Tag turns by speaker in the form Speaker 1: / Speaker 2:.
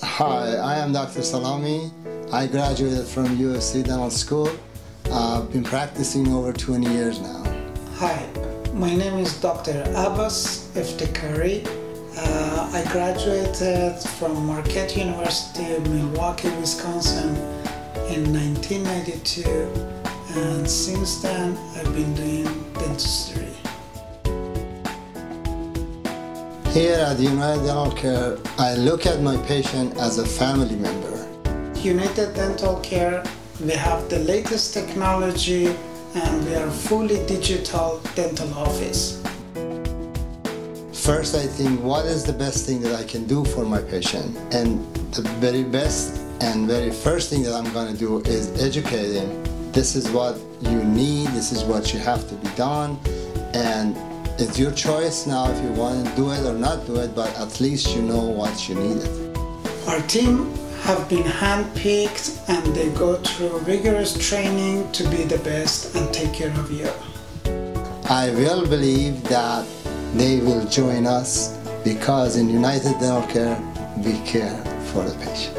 Speaker 1: Hi, I am Dr. Salami. I graduated from USC Dental School. I've been practicing over 20 years now.
Speaker 2: Hi, my name is Dr. Abbas Iftikhari. I graduated from Marquette University of Milwaukee, Wisconsin in 1992, and since then I've been doing dentistry.
Speaker 1: Here at United Dental Care, I look at my patient as a family member.
Speaker 2: United Dental Care, we have the latest technology and we are fully digital dental office.
Speaker 1: First, I think, what is the best thing that I can do for my patient? And the very best and very first thing that I'm going to do is educate him. This is what you need, this is what you have to be done, and it's your choice now if you want to do it or not do it, but at least you know what you needed.
Speaker 2: Our team have been handpicked and they go through rigorous training to be the best and take care of you.
Speaker 1: I will believe that they will join us because in United Dental Care, we care for the patient.